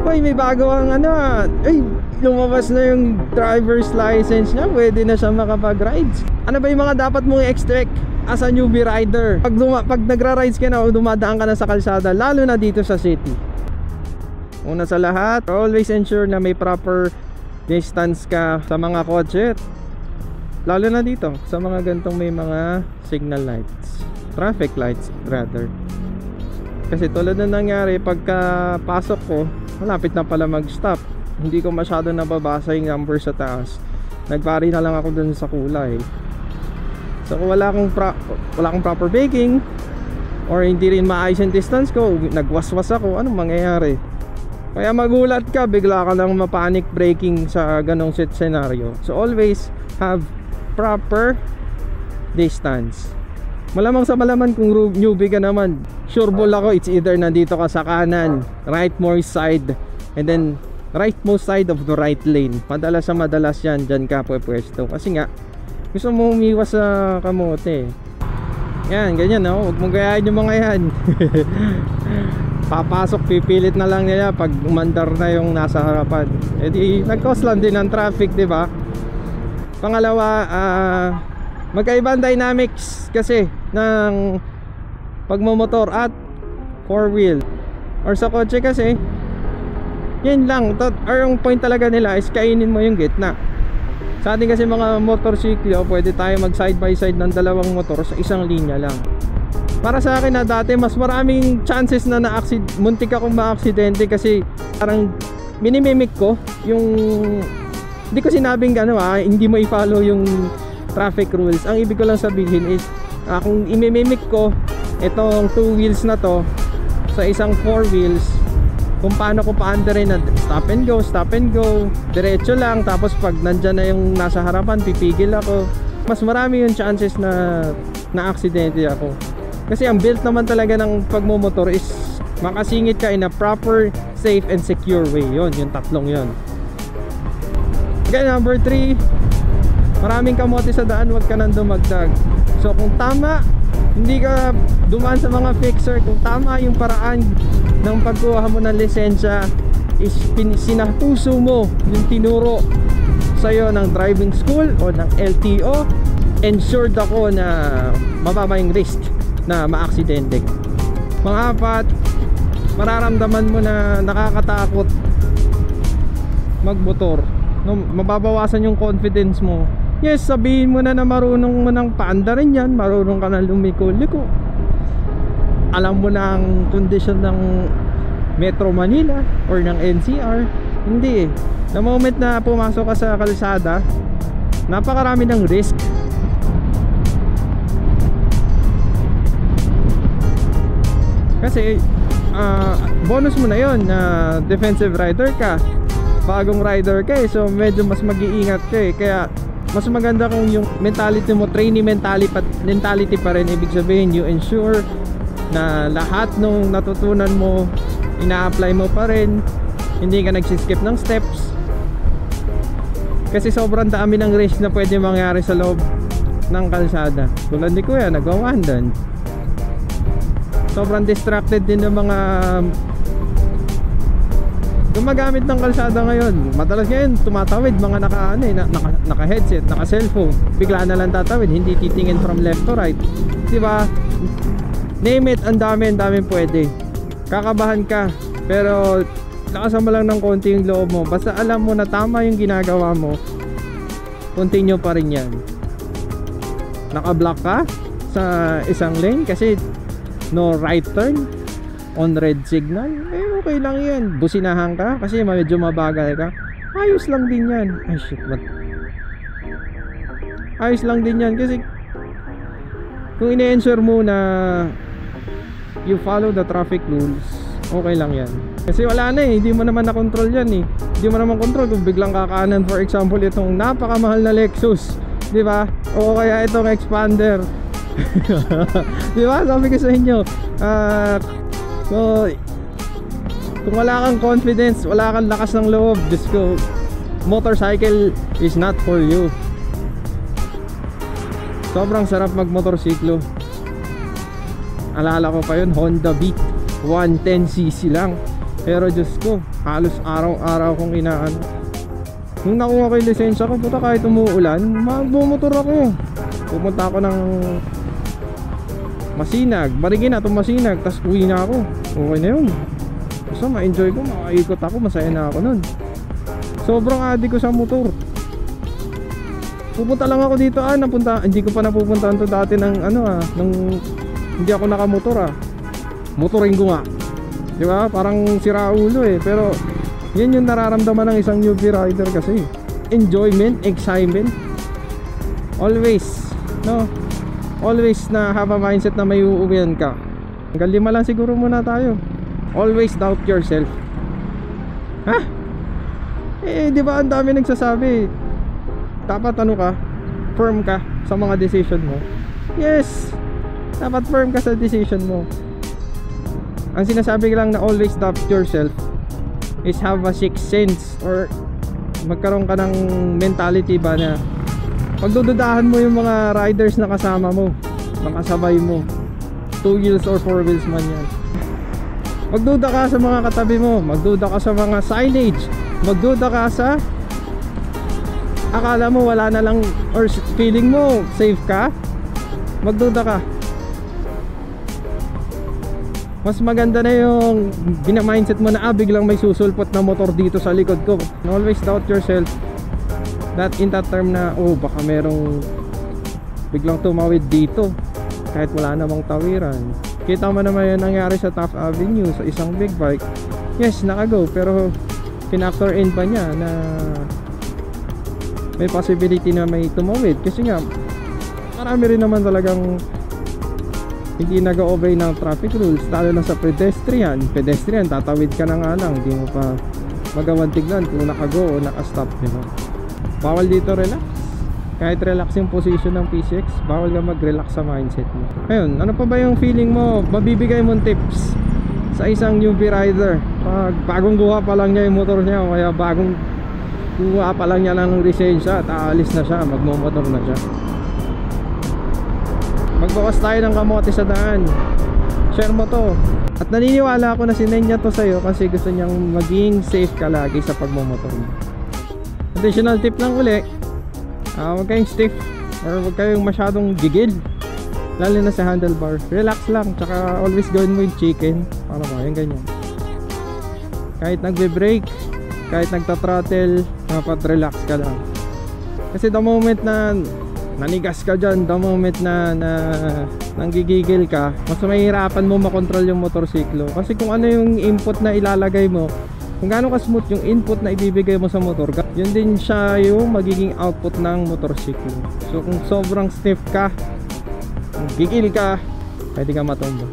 Hoy, may bago ang ano. Ay, lumabas na yung driver's license niya. Pwede na siya makapag-rides. Ano ba yung mga dapat mong i-expect as a newbie rider? Pag nagra-rides ka na o dumadaan ka na sa kalsada, lalo na dito sa city. Una sa lahat, always ensure na may proper distance ka sa mga kotse. Lalo na dito, sa mga gantong may mga signal lights, traffic lights rather. Kasi tulad na nangyari, pagka pasok ko, malapit na pala mag-stop. Hindi ko masyado nababasa yung number sa taas. Nagpari na lang ako dun sa kulay. So kung wala akong proper braking, or hindi rin maayos yung distance ko, nagwaswas ako, anong mangyayari? Kaya magulat ka, bigla ka lang mapanic braking sa ganong scenario. So always have proper distance. Malamang sa malaman kung newbie ka naman, sure ball ako, it's either nandito ka sa kanan, rightmost side, and then rightmost side of the right lane. Madalas sa madalas yan, dyan ka pwesto. Kasi nga, gusto mo umiwas sa kamote. Yan, ganyan, no? Huwag mong gayahin yung mga yan. Papasok, pipilit na lang nila pag umandar na yung nasa harapan. E di, nag-cause lang din ng traffic, di ba? Pangalawa, magkaiba ang dynamics kasi ng pagmamotor at 4-wheel. Or sa kotse kasi, yun lang, or yung point talaga nila is kainin mo yung gitna. Sa atin kasi mga motorsiklo, pwede tayo mag side by side ng dalawang motor sa isang linya lang. Para sa akin na dati, mas maraming chances na muntik akong ma-aksidente kasi parang minimimic ko yung, hindi ko sinabing hindi mo i-follow yung traffic rules. Ang ibig ko lang sabihin is kung imimimic ko itong 2 wheels na to sa isang 4 wheels, kung paano ko paandarin na stop and go, diretso lang, tapos pag nandyan na yung nasa harapan, pipigil ako. Mas marami yung chances na na-aksidente ako. Kasi ang built naman talaga ng pagmumotor is makasingit ka in a proper, safe and secure way. Yun, yung tatlong yun. Okay, number 3, maraming kamote sa daan, huwag ka nang dumagdag. So kung tama, hindi ka dumaan sa mga fixer, kung tama yung paraan ng pagkuha mo ng lisensya is sinapuso mo yung tinuro sa'yo ng driving school o ng LTO, ensured ako na mababa yung risk na maaksidente. Pang-apat, mararamdaman mo na nakakatakot magmotor, no, mababawasan yung confidence mo. Yes, sabihin mo na marunong mo ng paandarin yan, marunong ka na lumiko-liko, alam mo na ang kondisyon ng Metro Manila or ng NCR. Hindi eh. The moment na pumasok ka sa kalsada, napakarami ng risk. Kasi bonus mo na yon na defensive rider ka, bagong rider ka eh, so medyo mas mag-iingat ka eh. Kaya mas maganda kung yung mentality mo, trainee mentality pa rin. Ibig sabihin, you ensure na lahat nung natutunan mo, ina-apply mo pa rin, hindi ka nagsiskip ng steps. Kasi sobrang dami ng risk na pwede mangyari sa loob ng kalsada. Tulad ni Kuya, nagwawandan. Sobrang distracted din ng mga gumagamit ng kalsada ngayon. Madalas ngayon tumatawid mga naka-headset, naka-cellphone. Bigla na lang tatawid, hindi titingin from left to right. Diba? Name it, ang dami pwede. Kakabahan ka, pero lakasan mo lang ng konti yung loob mo. Basta alam mo na tama yung ginagawa mo, continue pa rin yan. Naka-block ka sa isang lane kasi no right turn on red signal, okay lang yan. Businahan ka kasi medyo mabagal ka, ayos lang din yan. Ay shit, what? Ayos lang din yan kasi kung ine-ensure mo na you follow the traffic rules, okay lang yan. Kasi wala na eh, hindi mo naman na-control yan eh. Hindi mo naman control kung biglang kakaanan, for example itong napakamahal na Lexus, di ba? O kaya itong Expander. Di ba? Sabi ko sa inyo, so kung wala kang confidence, wala kang lakas ng loob, just go, motorcycle is not for you. Sobrang sarap magmotorsiklo. Alala ko pa yun, Honda Beat 110cc lang. Pero Diyos ko, halos araw-araw kong inaano. Nung nakuha ko yung lisensya ko, puta, kahit umuulan, magbumotor ako. Pupunta ako ng Masinag, Marikina to Masinag, tas uwi na ako. Okay na yun. Basta ma-enjoy ko, makaikot ako, masaya na ako nun. Sobrang addict ko sa motor. Pupunta lang ako dito, hindi ko pa napupuntahan to dati ng hindi ako nakamotor motoring ko nga. Diba? Parang sira ulo pero yan yung nararamdaman ng isang newbie rider kasi. Enjoyment, excitement. Always, no? Always na have a mindset na may uuwihan ka. Hanggang 5 lang siguro muna tayo. Always doubt yourself. Ha? Diba ang dami nagsasabi, dapat firm ka sa mga decision mo. Yes, dapat firm ka sa decision mo. Ang sinasabi ko lang na always doubt yourself is have a sixth sense, or magkaroon ka ng mentality ba na pagdududahan mo yung mga riders na kasama mo, makasabay mo, 2 wheels or 4 wheels man yan. Magduda ka sa mga katabi mo, magduda ka sa mga signage, magduda ka sa akala mo wala na lang, or feeling mo safe ka, magduda ka. Mas maganda na yung mindset mo na biglang may susulpot na motor dito sa likod ko. Always doubt yourself that in that term na baka merong biglang tumawid dito kahit wala namang tawiran. Kita mo naman yung nangyari sa Taft Avenue sa isang big bike. Yes, nakago, pero pinactor in pa niya na may possibility na may tumawid kasi nga marami rin naman talagang hindi nag-obey ng traffic rules, lalo na sa pedestrian. Tatawid ka na nga lang, hindi mo pa magawang tignan kung nakago o nakastop, diba? Bawal dito relax. Kahit relax yung position ng PCX, bawal ka mag-relax sa mindset mo. Ayun, ano pa ba yung feeling mo, mabibigay mong tips sa isang newbie rider pag bagong guha pa lang niya yung motor niya, o kaya bagong guha pa lang niya ng lisensya at aalis na siya, magmomotor na siya? Magbawas tayo ng kamote sa daan, share mo to. At naniniwala ako na sinend niya to sa'yo kasi gusto niyang maging safe ka lagi sa pagmomotor mo. Additional tip lang uli, huwag kayong stiff or huwag kayong masyadong gigil, lalo na sa handlebar. Relax lang, tsaka always gawin mo yung chicken. Para ba, yung ganyan. Kahit nagbe-brake, kahit nagta-throttle, dapat relax ka lang. Kasi the moment na nanigas ka dyan, the moment na nanggigigil ka, mas mahihirapan mo makontrol yung motorsiklo. Kasi kung ano yung input na ilalagay mo, kung gaano ka smooth yung input na ibibigay mo sa motor, yun din siya yung magiging output ng motorsiklo. So kung sobrang stiff ka, kung gigil ka, pwede ka matumba.